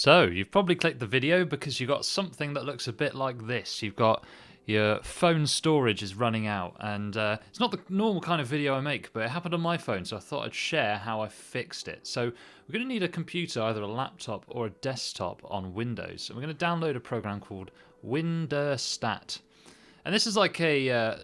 So, you've probably clicked the video because you've got something that looks a bit like this. You've got your phone storage is running out, and it's not the normal kind of video I make, but it happened on my phone, so I thought I'd share how I fixed it. So, we're going to need a computer, either a laptop or a desktop on Windows, and we're going to download a program called Windorstat. And this is like a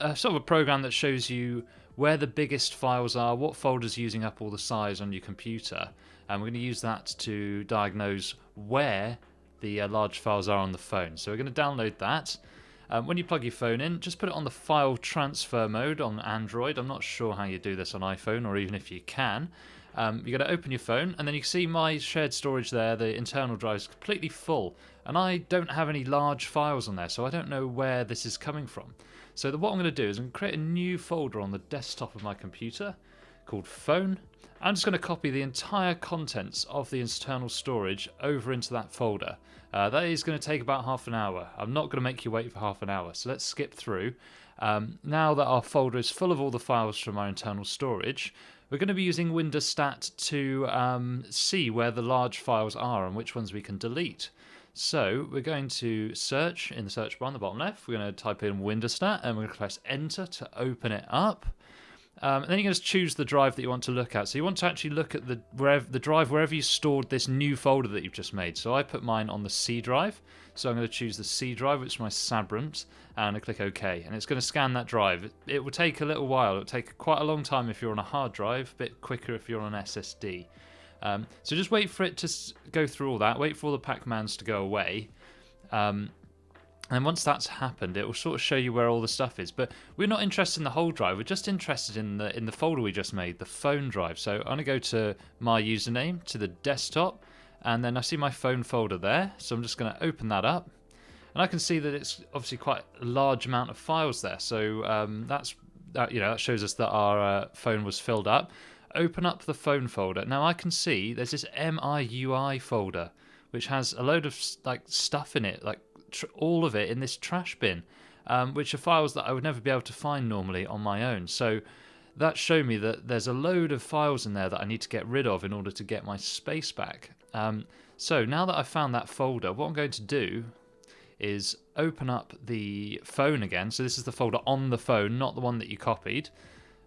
sort of a program that shows you where the biggest files are, what folders are using up all the size on your computer, and we're going to use that to diagnose where the large files are on the phone. So we're going to download that. When you plug your phone in, just put it on the file transfer mode on Android. I'm not sure how you do this on iPhone, or even if you can. You're going to open your phone, and then you can see my shared storage there. The internal drive is completely full, and I don't have any large files on there, so I don't know where this is coming from. So what I'm going to do is I'm going to create a new folder on the desktop of my computer called Phone. I'm just going to copy the entire contents of the internal storage over into that folder. That is going to take about half an hour. I'm not going to make you wait for half an hour, so let's skip through. Now that our folder is full of all the files from our internal storage, we're going to be using Windorstat to see where the large files are and which ones we can delete. So we're going to search in the search bar on the bottom left. We're going to type in Windorstat, and we're going to press Enter to open it up. And then you're going to choose the drive that you want to look at. So you want to actually look at the drive wherever you stored this new folder that you've just made. So I put mine on the C drive. So I'm going to choose the C drive, which is my Sabrent, and I click OK. And it's going to scan that drive. It will take a little while. It will take quite a long time if you're on a hard drive, a bit quicker if you're on an SSD. So just wait for it to go through all that. Wait for all the Pac-Mans to go away. And once that's happened, it will sort of show you where all the stuff is. But we're not interested in the whole drive. We're just interested in the folder we just made, the phone drive. So I'm going to go to my username, to the desktop, and then I see my phone folder there. So I'm just going to open that up. And I can see that it's obviously quite a large amount of files there. So that shows us that our phone was filled up. Open up the phone folder. Now I can see there's this MIUI folder, which has a load of stuff in it, like all of it in this trash bin, which are files that I would never be able to find normally on my own. So that showed me that there's a load of files in there that I need to get rid of in order to get my space back. So now that I've found that folder, what I'm going to do is open up the phone again. So this is the folder on the phone, not the one that you copied.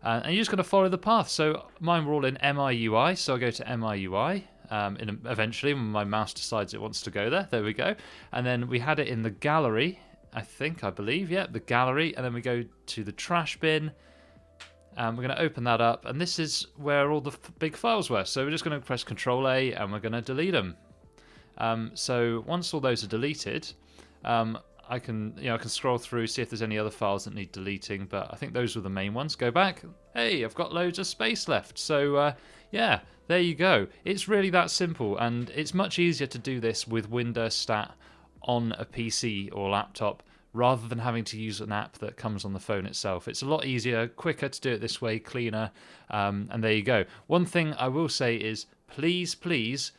And you're just going to follow the path. So mine were all in MIUI, so I'll go to MIUI. Eventually, when my mouse decides it wants to go there. There we go. And then we had it in the gallery, I believe. Yeah, the gallery. And then we go to the trash bin. And we're going to open that up. And this is where all the big files were. So we're just going to press Control A and we're going to delete them. So once all those are deleted, I can scroll through, see if there's any other files that need deleting, but I think those were the main ones. Go back. Hey, I've got loads of space left. So yeah, there you go. It's really that simple, and it's much easier to do this with Windorstat on a PC or laptop rather than having to use an app that comes on the phone itself. It's a lot easier, quicker to do it this way, cleaner, and there you go. One thing I will say is please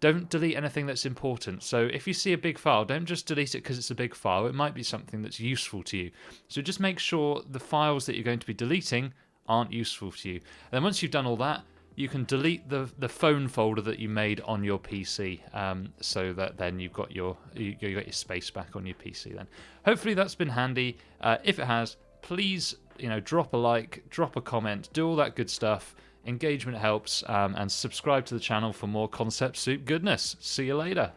don't delete anything that's important. So if you see a big file, don't just delete it because it's a big file. It might be something that's useful to you. So just make sure the files that you're going to be deleting aren't useful to you. And then once you've done all that, you can delete the phone folder that you made on your PC, so that then you've got your space back on your PC. Then hopefully that's been handy. If it has, please drop a like, drop a comment, do all that good stuff. Engagement helps, and subscribe to the channel for more Concept Soup goodness. See you later.